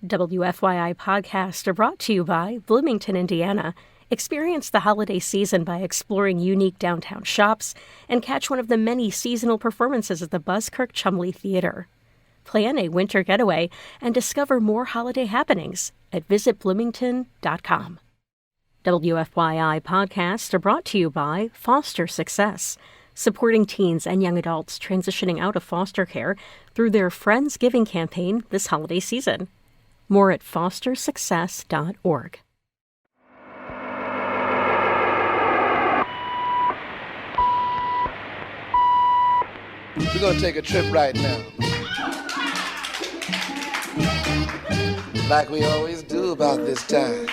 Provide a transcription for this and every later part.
WFYI podcasts are brought to you by Bloomington, Indiana. Experience the holiday season by exploring unique downtown shops and catch one of the many seasonal performances at the Buskirk Chumley Theater. Plan a winter getaway and discover more holiday happenings at visitbloomington.com. WFYI podcasts are brought to you by Foster Success, supporting teens and young adults transitioning out of foster care through their Friendsgiving campaign this holiday season. More at fostersuccess.org. We're going to take a trip right now. Like we always do about this time.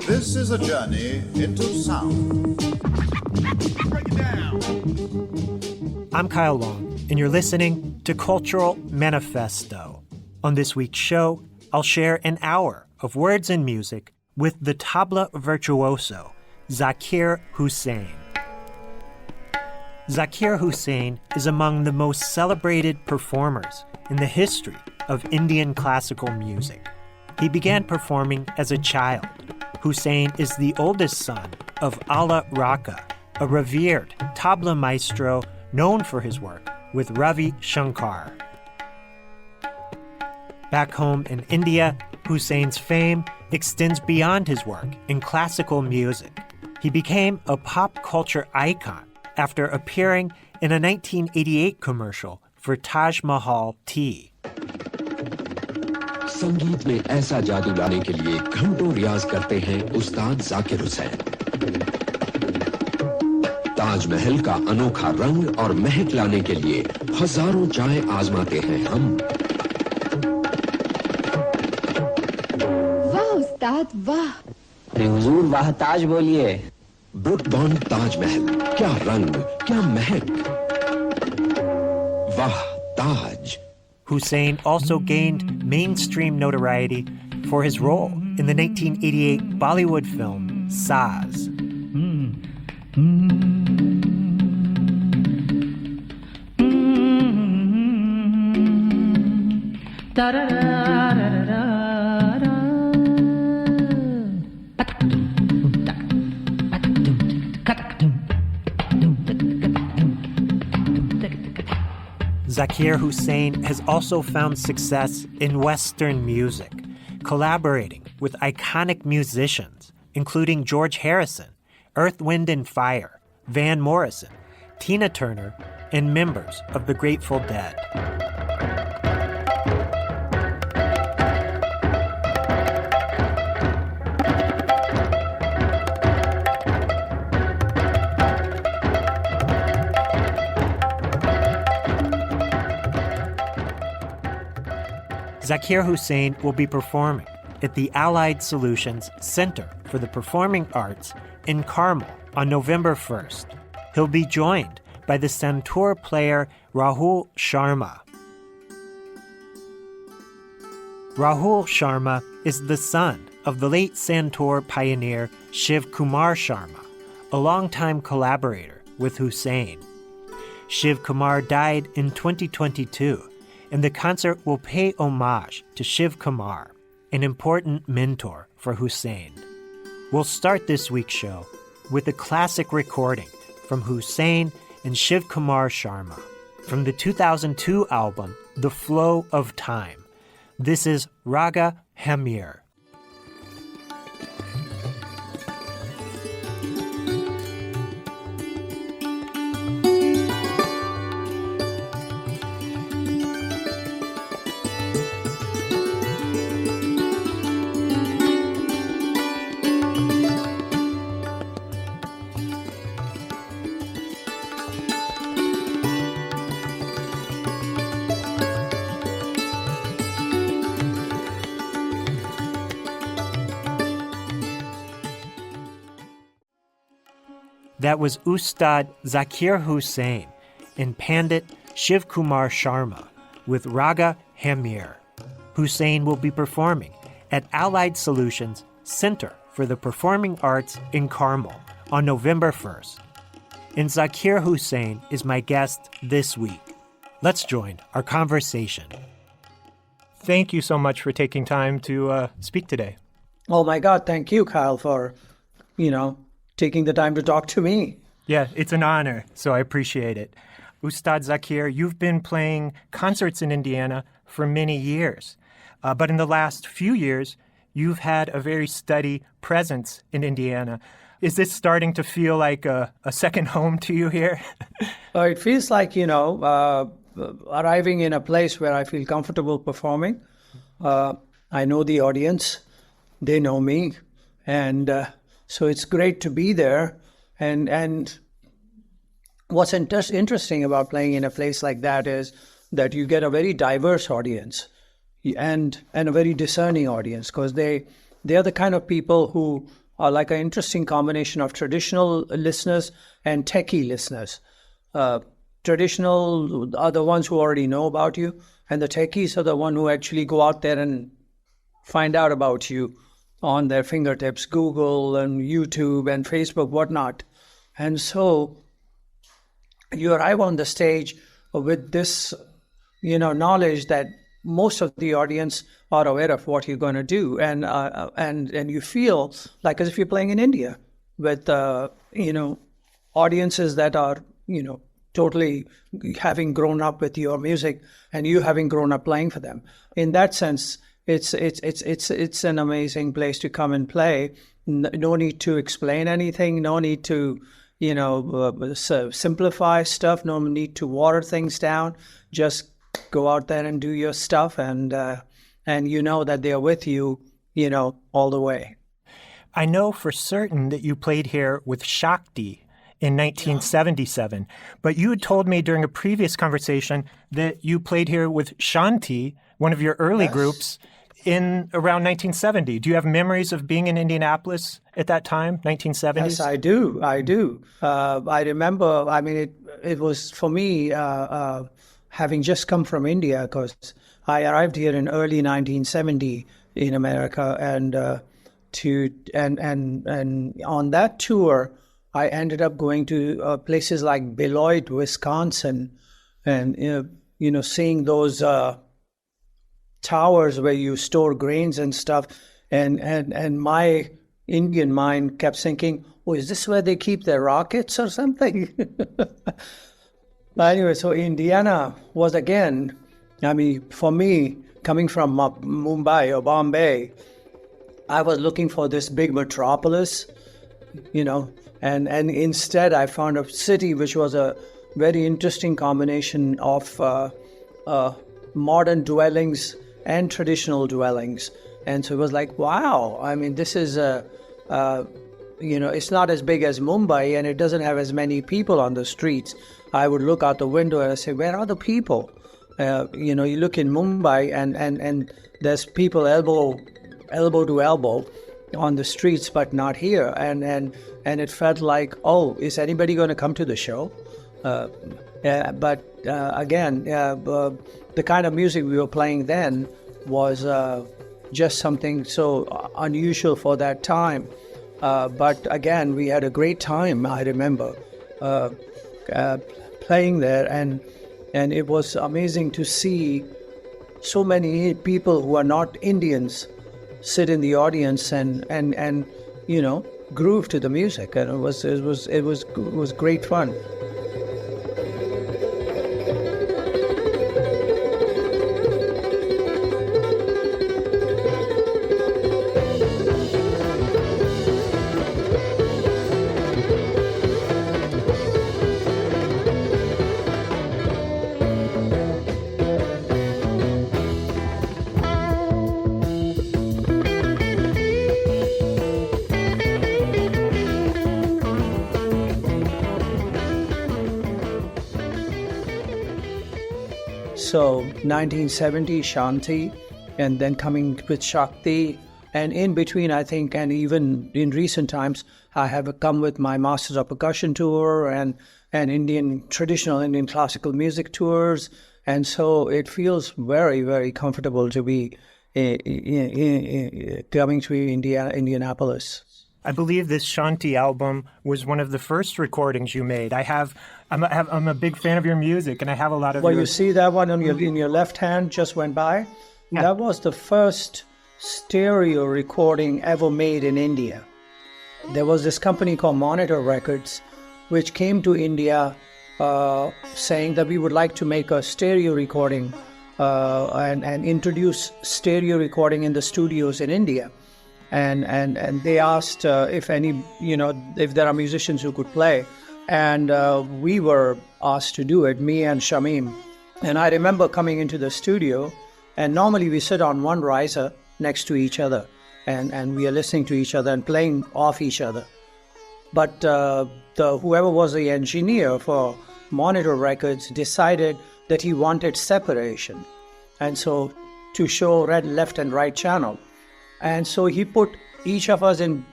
This is a journey into sound. Break it down. I'm Kyle Long, and you're listening to Cultural Manifesto. On this week's show, I'll share an hour of words and music with the Tabla virtuoso, Zakir Hussain. Zakir Hussain is among the most celebrated performers in the history of Indian classical music. He began performing as a child. Hussain is the oldest son of Ala Raka, a revered tabla maestro known for his work with Ravi Shankar. Back home in India, Hussain's fame extends beyond his work in classical music. He became a pop culture icon after appearing in a 1988 commercial for Taj Mahal tea. संगीत में ऐसा जादू लाने के लिए घंटों रियाज करते हैं उस्ताद जाकिर हुसैन। ताजमहल का अनोखा रंग और महक लाने के लिए हजारों चाय आजमाते हैं हम। वाह उस्ताद वाह। अरे हुजूर वाह ताज बोलिए। ब्रुक बॉन्ड ताजमहल, क्या रंग, क्या महक। वाह ताज। Hussain also gained mainstream notoriety for his role in the 1988 Bollywood film Saaz. Zakir Hussain has also found success in Western music, collaborating with iconic musicians, including George Harrison, Earth, Wind and Fire, Van Morrison, Tina Turner, and members of the Grateful Dead. Zakir Hussain will be performing at the Allied Solutions Center for the Performing Arts in Carmel on November 1st. He'll be joined by the Santoor player Rahul Sharma. Rahul Sharma is the son of the late Santoor pioneer Shivkumar Sharma, a longtime collaborator with Hussain. Shivkumar died in 2022, and the concert will pay homage to Shivkumar, an important mentor for Hussain. We'll start this week's show with a classic recording from Hussain and Shivkumar Sharma from the 2002 album The Flow of Time. This is Raga Hamir. That was Ustad Zakir Hussain and Pandit Shivkumar Sharma with Raga Hamir. Hussain will be performing at Allied Solutions Center for the Performing Arts in Carmel on November 1st. And Zakir Hussain is my guest this week. Let's join our conversation. thank you so much for taking time to speak today. Oh my God, thank you, Kyle, for, taking the time to talk to me. Yeah, it's an honor, so I appreciate it. Ustad Zakir, you've been playing concerts in Indiana for many years, but in the last few years, you've had a very steady presence in Indiana. Is this starting to feel like a second home to you here? It feels like, arriving in a place where I feel comfortable performing. I know the audience. They know me. And so it's great to be there. And what's interesting about playing in a place like that is that you get a very diverse audience and a very discerning audience, because they are the kind of people who are like an interesting combination of traditional listeners and techie listeners. Traditional are the ones who already know about you, and the techies are the ones who actually go out there and find out about you on their fingertips, Google and YouTube and Facebook, whatnot. And so you arrive on the stage with this, knowledge that most of the audience are aware of what you're going to do, and you feel like as if you're playing in India with audiences that are totally having grown up with your music and you having grown up playing for them. In that sense, it's an amazing place to come and play. No need to explain anything. No need to simplify stuff. No need to water things down. Just go out there and do your stuff, and you know that they are with you, all the way. I know for certain that you played here with Shakti in 1977, but you had told me during a previous conversation that you played here with Shanti, one of your early groups, in around 1970. Do you have memories of being in Indianapolis at that time, 1970s? Yes, I do. I remember, it was for me, having just come from India, because I arrived here in early 1970 in America, and on that tour, I ended up going to places like Beloit, Wisconsin, and seeing those towers where you store grains and stuff, and my Indian mind kept thinking, "Oh, is this where they keep their rockets or something?" Anyway, so Indiana was again, for me, coming from Mumbai or Bombay, I was looking for this big metropolis, and instead I found a city which was a very interesting combination of modern dwellings and traditional dwellings. And so it was like, wow, this is it's not as big as Mumbai, and it doesn't have as many people on the streets. I would look out the window and I say, where are the people? You look in Mumbai and there's people elbow to elbow on the streets, but not here. And it felt like, oh, is anybody going to come to the show? But again, the kind of music we were playing then was just something so unusual for that time. But again, we had a great time, I remember, playing there, and it was amazing to see so many people who are not Indians sit in the audience and groove to the music, and it was great fun. So 1970, Shanti, and then coming with Shakti. And in between, I think, and even in recent times, I have come with my Masters of Percussion tour and traditional Indian classical music tours. And so it feels very, very comfortable to be coming to Indianapolis. I believe this Shanti album was one of the first recordings you made. I'm a big fan of your music, and I have a lot of. Well, you see that one in your left hand just went by. That was the first stereo recording ever made in India. There was this company called Monitor Records, which came to India saying that we would like to make a stereo recording and introduce stereo recording in the studios in India. And they asked if there are musicians who could play. And we were asked to do it, me and Shamim. And I remember coming into the studio, and normally we sit on one riser next to each other, and we are listening to each other and playing off each other. But whoever was the engineer for Monitor Records decided that he wanted separation, and so to show left and right channel. And so he put each of us in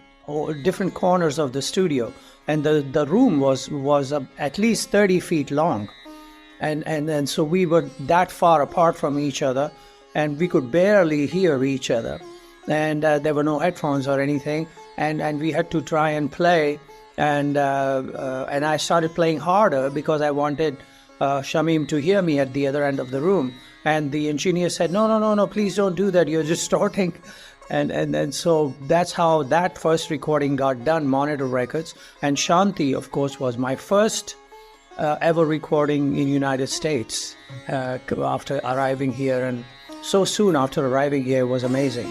different corners of the studio, and the room was at least 30 feet long. And so we were that far apart from each other, and we could barely hear each other. And there were no headphones or anything, and we had to try and play. And I started playing harder because I wanted Shamim to hear me at the other end of the room. And the engineer said, no, please don't do that. You're distorting. And so that's how that first recording got done, Monitor Records. And Shanti, of course, was my first ever recording in United States after arriving here. And so soon after arriving here was amazing.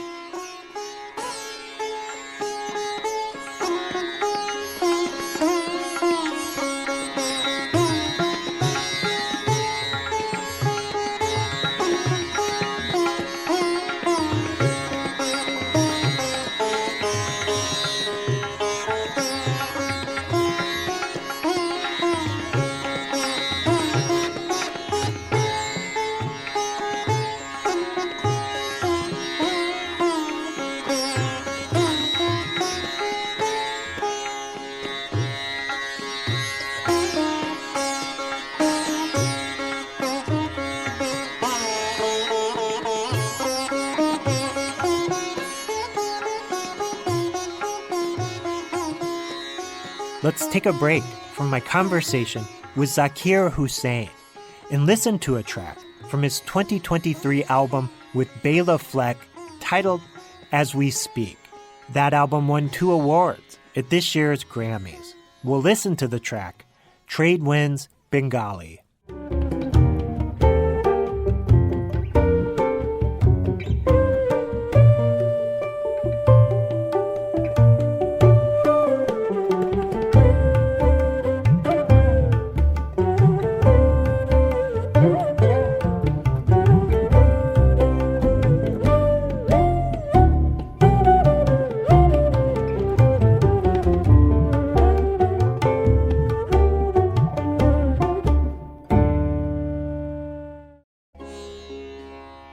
Let's take a break from my conversation with Zakir Hussain and listen to a track from his 2023 album with Bela Fleck titled As We Speak. That album won 2 awards at this year's Grammys. We'll listen to the track, Trade Winds Bengali.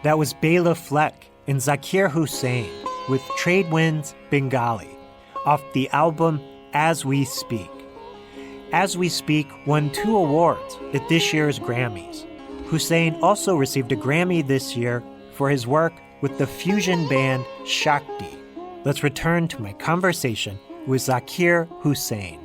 That was Bela Fleck and Zakir Hussain with Trade Winds Bengali off the album As We Speak. As We Speak won 2 awards at this year's Grammys. Hussain also received a Grammy this year for his work with the fusion band Shakti. Let's return to my conversation with Zakir Hussain.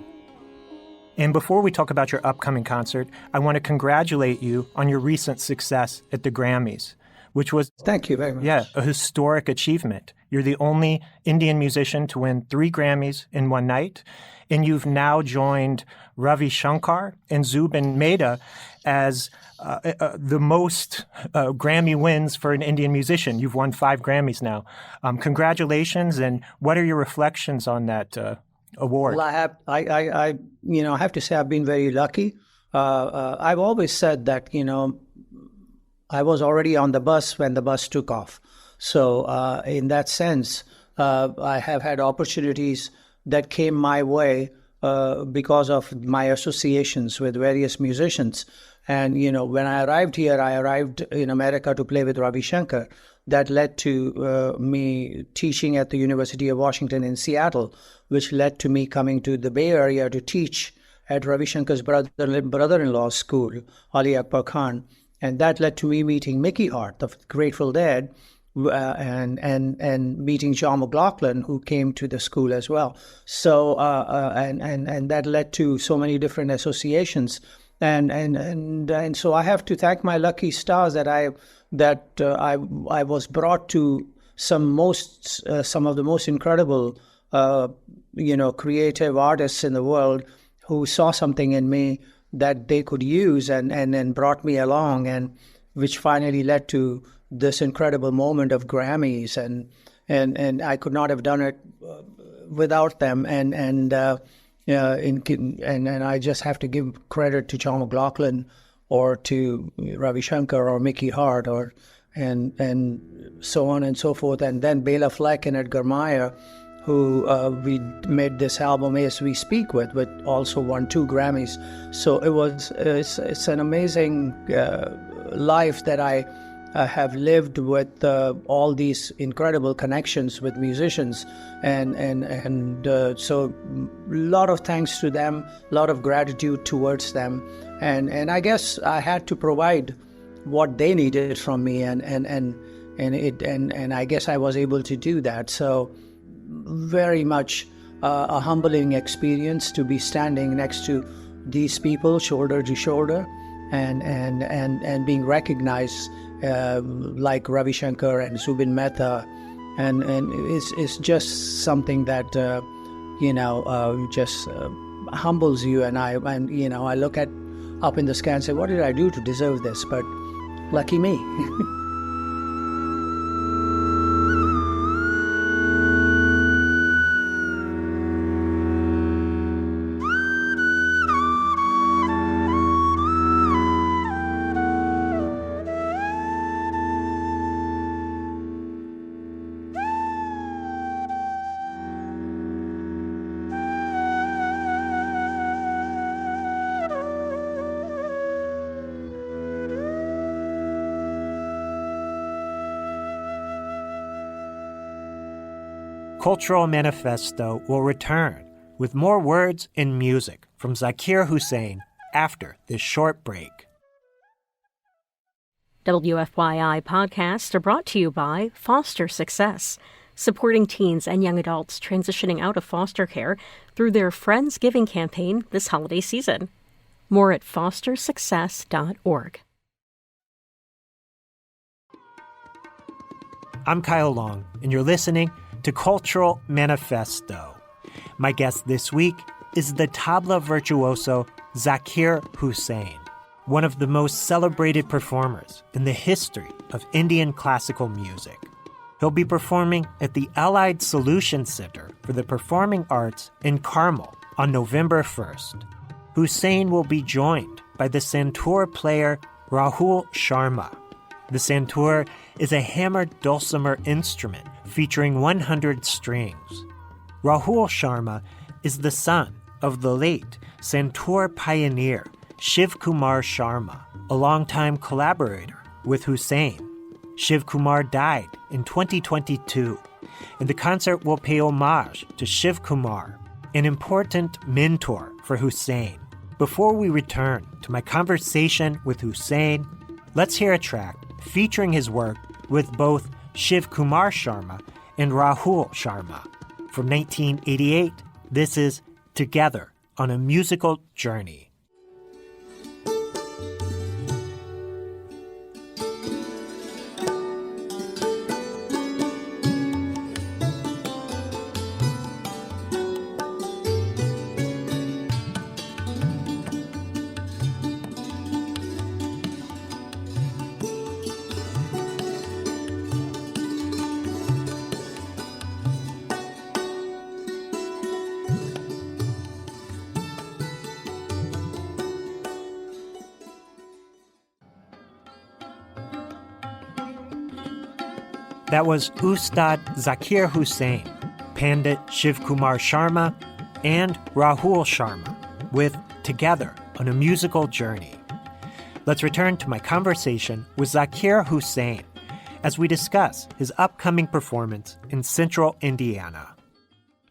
And before we talk about your upcoming concert, I want to congratulate you on your recent success at the Grammys, which was, thank you very much. Yeah, a historic achievement. You're the only Indian musician to win 3 Grammys in one night, and you've now joined Ravi Shankar and Zubin Mehta as the most Grammy wins for an Indian musician. You've won 5 Grammys now. Congratulations, and what are your reflections on that award? Well, I have to say I've been very lucky. I've always said that, I was already on the bus when the bus took off. So in that sense, I have had opportunities that came my way because of my associations with various musicians. And, when I arrived here, I arrived in America to play with Ravi Shankar. That led to me teaching at the University of Washington in Seattle, which led to me coming to the Bay Area to teach at Ravi Shankar's brother-in-law's school, Ali Akbar Khan. And that led to me meeting Mickey Hart of Grateful Dead and meeting John McLaughlin, who came to the school as well. So and that led to so many different associations. And so I have to thank my lucky stars that I was brought to some of the most incredible creative artists in the world who saw something in me that they could use and then brought me along, and which finally led to this incredible moment of Grammys, and I could not have done it without them, and I just have to give credit to John McLaughlin or to Ravi Shankar or Mickey Hart and so on and so forth, and then Bela Fleck and Edgar Meyer, who we made this album As We Speak with also won 2 Grammys. So it's an amazing life that I have lived with all these incredible connections with musicians, and so a lot of thanks to them, a lot of gratitude towards them, and I guess I had to provide what they needed from me, and I guess I was able to do that. So very much a humbling experience to be standing next to these people shoulder to shoulder, and being recognized like Ravi Shankar and Zubin Mehta, and it's just something that just humbles you. And I look up in the sky and say, what did I do to deserve this? But lucky me. Cultural Manifesto will return with more words and music from Zakir Hussain after this short break. WFYI podcasts are brought to you by Foster Success, supporting teens and young adults transitioning out of foster care through their Friendsgiving campaign this holiday season. More at fostersuccess.org. I'm Kyle Long, and you're listening to Cultural Manifesto. My guest this week is the Tabla virtuoso Zakir Hussain, one of the most celebrated performers in the history of Indian classical music. He'll be performing at the Allied Solutions Center for the Performing Arts in Carmel on November 1st. Hussain will be joined by the Santoor player Rahul Sharma. The Santoor is a hammered-dulcimer instrument featuring 100 strings. Rahul Sharma is the son of the late Santoor pioneer Shivkumar Sharma, a longtime collaborator with Hussain. Shivkumar died in 2022, and the concert will pay homage to Shivkumar, an important mentor for Hussain. Before we return to my conversation with Hussain, let's hear a track featuring his work with both Shivkumar Sharma and Rahul Sharma. From 1988, this is Together on a Musical Journey. That was Ustad Zakir Hussain, Pandit Shivkumar Sharma, and Rahul Sharma with Together on a Musical Journey. Let's return to my conversation with Zakir Hussain as we discuss his upcoming performance in Central Indiana.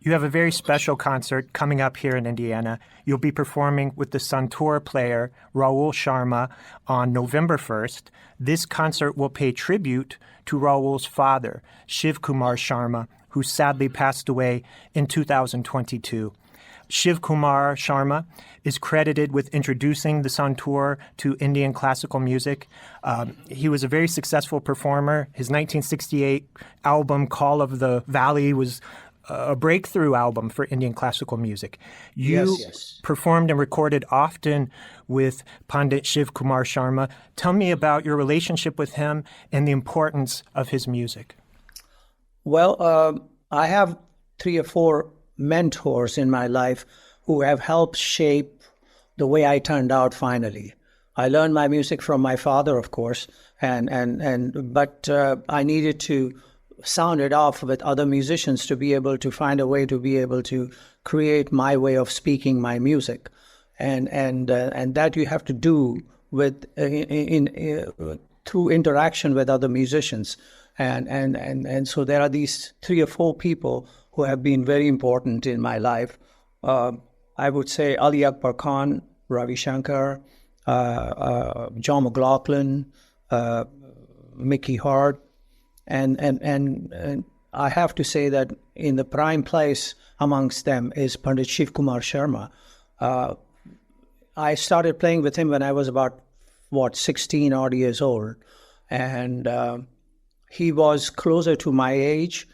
You have a very special concert coming up here in Indiana. You'll be performing with the Santoor player Rahul Sharma on November 1st. This concert will pay tribute to Rahul's father, Shivkumar Sharma, who sadly passed away in 2022. Shivkumar Sharma is credited with introducing the Santoor to Indian classical music. He was a very successful performer. His 1968 album, Call of the Valley, was a breakthrough album for Indian classical music. You performed and recorded often with Pandit Shivkumar Sharma. Tell me about your relationship with him and the importance of his music. Well, I have 3 or 4 mentors in my life who have helped shape the way I turned out finally. I learned my music from my father, of course, but I needed to sound it off with other musicians to be able to find a way to be able to create my way of speaking my music, and that you have to do with through interaction with other musicians, and so there are these 3 or 4 people who have been very important in my life. I would say Ali Akbar Khan, Ravi Shankar, John McLaughlin, Mickey Hart. And I have to say that in the prime place amongst them is Pandit Shivkumar Sharma. I started playing with him when I was about, 16 odd years old. And he was closer to my age.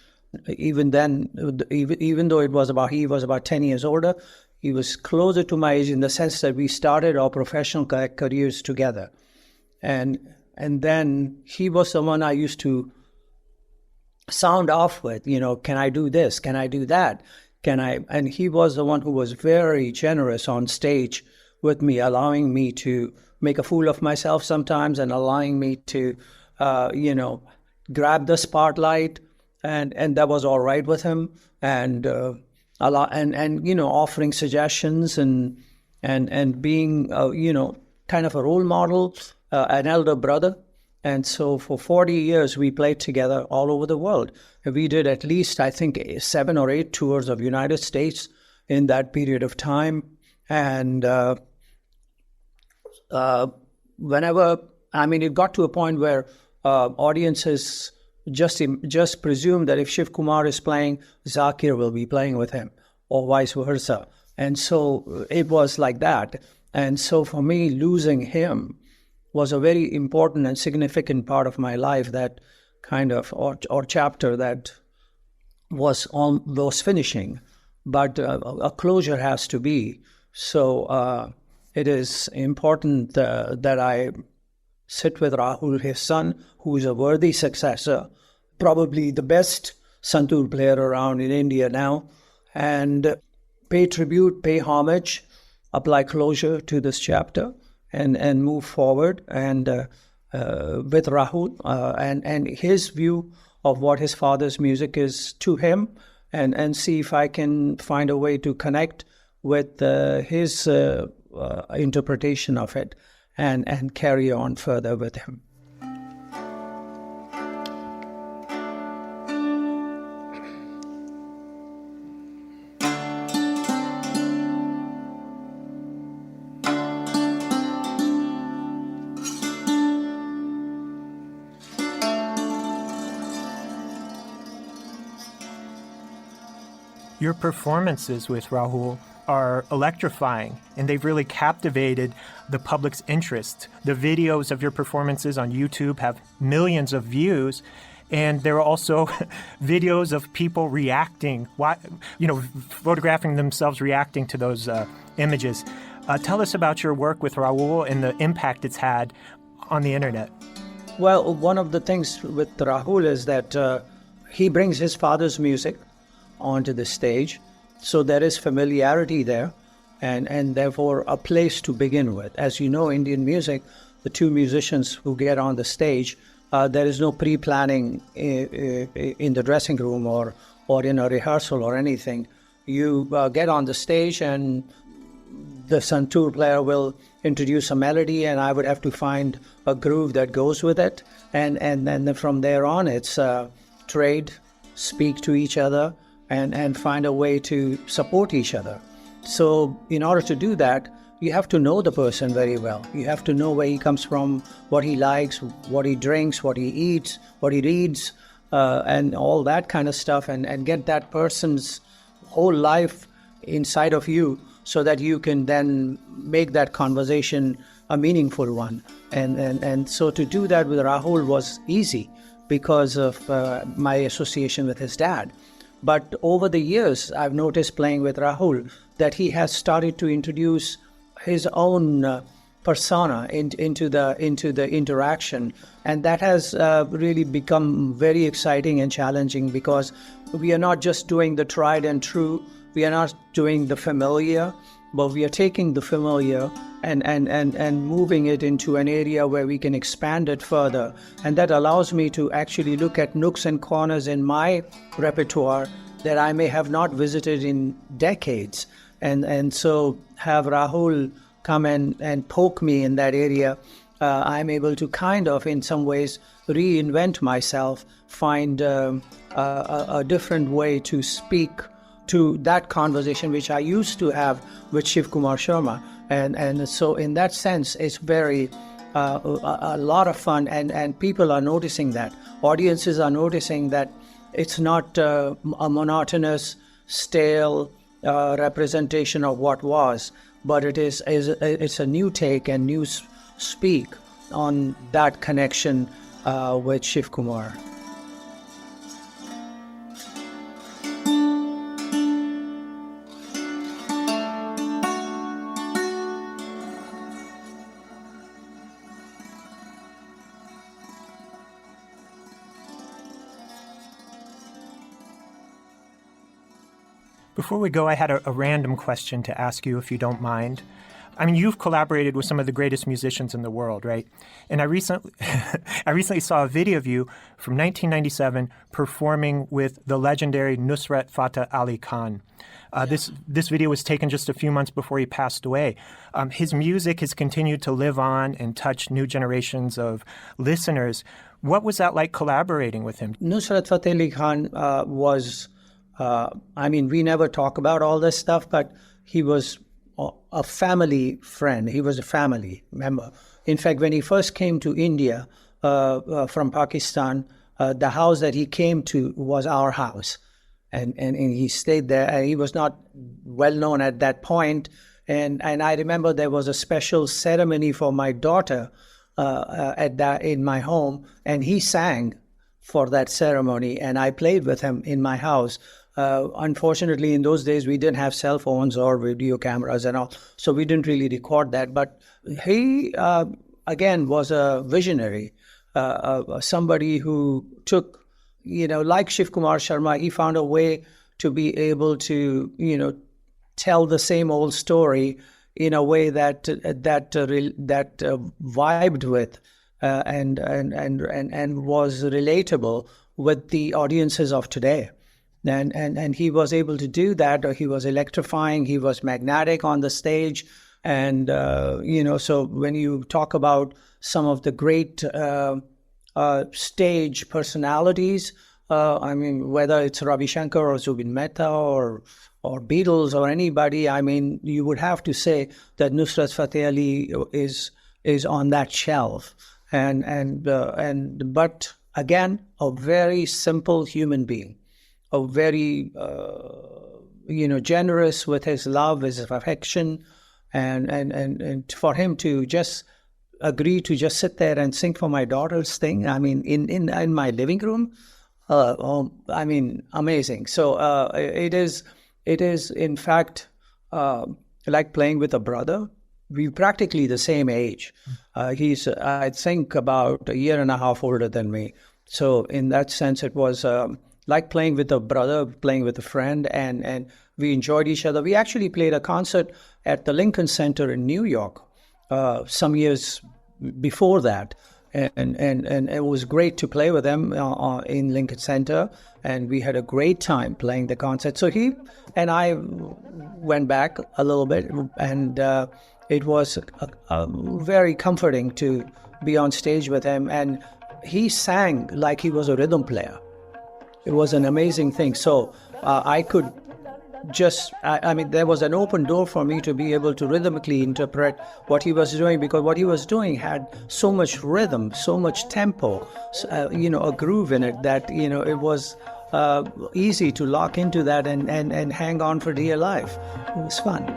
Even then, even though he was about 10 years older, he was closer to my age in the sense that we started our professional careers together. And then he was someone I used to sound off with, can I do this? Can I do that? And he was the one who was very generous on stage with me, allowing me to make a fool of myself sometimes and allowing me to, grab the spotlight. And that was all right with him. And offering suggestions and being, kind of a role model, an elder brother. And so for 40 years, we played together all over the world. We did at least, I think, 7 or 8 tours of United States in that period of time. And it got to a point where audiences just presume that if Shivkumar is playing, Zakir will be playing with him, or vice versa. And so it was like that. And so for me, losing him was a very important and significant part of my life, that kind of, or chapter that was finishing. But a closure has to be. So it is important that I sit with Rahul, his son, who is a worthy successor, probably the best Santoor player around in India now, and pay tribute, pay homage, apply closure to this chapter, and move forward and with Rahul and his view of what his father's music is to him, and see if I can find a way to connect with his interpretation of it and carry on further with him. Your performances with Rahul are electrifying, and they've really captivated the public's interest. The videos of your performances on YouTube have millions of views, and there are also videos of people reacting, photographing themselves reacting to those images. Tell us about your work with Rahul and the impact it's had on the internet. Well, one of the things with Rahul is that he brings his father's music onto the stage. So there is familiarity there, and therefore a place to begin with. As you know, Indian music, the 2 musicians who get on the stage, there is no pre-planning in the dressing room or in a rehearsal or anything. You get on the stage and the Santoor player will introduce a melody, and I would have to find a groove that goes with it. And then from there on, it's trade, speak to each other, and find a way to support each other. So in order to do that, you have to know the person very well. You have to know where he comes from, what he likes, what he drinks, what he eats, what he reads, and all that kind of stuff, and get that person's whole life inside of you so that you can then make that conversation a meaningful one. And so to do that with Rahul was easy because of my association with his dad. But over the years, I've noticed playing with Rahul that he has started to introduce his own persona into the interaction, and that has really become very exciting and challenging because we are not just doing the tried and true, we are not doing the familiar, but we are taking the familiar and moving it into an area where we can expand it further. And that allows me to actually look at nooks and corners in my repertoire that I may have not visited in decades. And so have Rahul come and poke me in that area. I'm able to kind of, in some ways, reinvent myself, find a different way to speak to that conversation which I used to have with Shivkumar Sharma. And so in that sense, it's very a lot of fun, and people are noticing that. Audiences are noticing that it's not a monotonous, stale representation of what was, but it's a new take and new speak on that connection with Shivkumar. Before we go, I had a random question to ask you, if you don't mind. I mean, you've collaborated with some of the greatest musicians in the world, right? And I recently saw a video of you from 1997 performing with the legendary Nusrat Fateh Ali Khan. This video was taken just a few months before he passed away. His music has continued to live on and touch new generations of listeners. What was that like collaborating with him? Nusrat Fateh Ali Khan was... we never talk about all this stuff, but he was a family friend. He was a family member. In fact, when he first came to India from Pakistan, the house that he came to was our house. And he stayed there. And he was not well known at that point. And I remember there was a special ceremony for my daughter in my home, and he sang for that ceremony, and I played with him in my house. Unfortunately, in those days, we didn't have cell phones or video cameras and all, so we didn't really record that. But he, again, was a visionary, somebody who took, like Shivkumar Sharma, he found a way to be able to, tell the same old story in a way that vibed with and was relatable with the audiences of today. And he was able to do that. He was electrifying. He was magnetic on the stage. And, so when you talk about some of the great stage personalities, whether it's Ravi Shankar or Zubin Mehta or Beatles or anybody, you would have to say that Nusrat Fateh Ali is on that shelf. But again, a very simple human being, a very, generous with his love, his affection, and for him to just agree to just sit there and sing for my daughter's thing, in my living room, amazing. So it is in fact like playing with a brother. We're practically the same age. He's, I think, about a year and a half older than me. So in that sense, it was like playing with a brother, playing with a friend, and we enjoyed each other. We actually played a concert at the Lincoln Center in New York some years before that. And it was great to play with them in Lincoln Center, and we had a great time playing the concert. So he and I went back a little bit, and it was very comforting to be on stage with him. And he sang like he was a rhythm player. It was an amazing thing. So I could just, there was an open door for me to be able to rhythmically interpret what he was doing, because what he was doing had so much rhythm, so much tempo, a groove in it that, it was easy to lock into that and hang on for dear life. It was fun.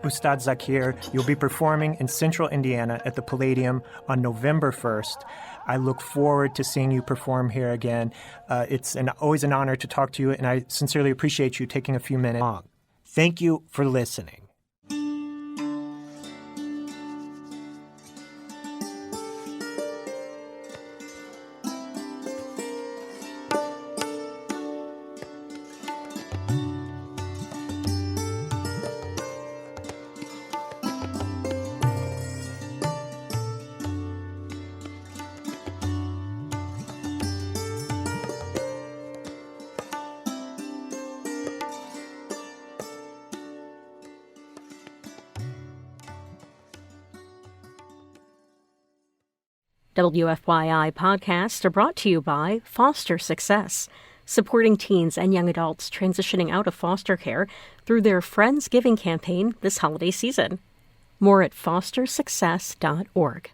Ustad Zakir, you'll be performing in Central Indiana at the Palladium on November 1st. I look forward to seeing you perform here again. It's always an honor to talk to you, and I sincerely appreciate you taking a few minutes long. Thank you for listening. WFYI podcasts are brought to you by Foster Success, supporting teens and young adults transitioning out of foster care through their Friendsgiving campaign this holiday season. More at fostersuccess.org.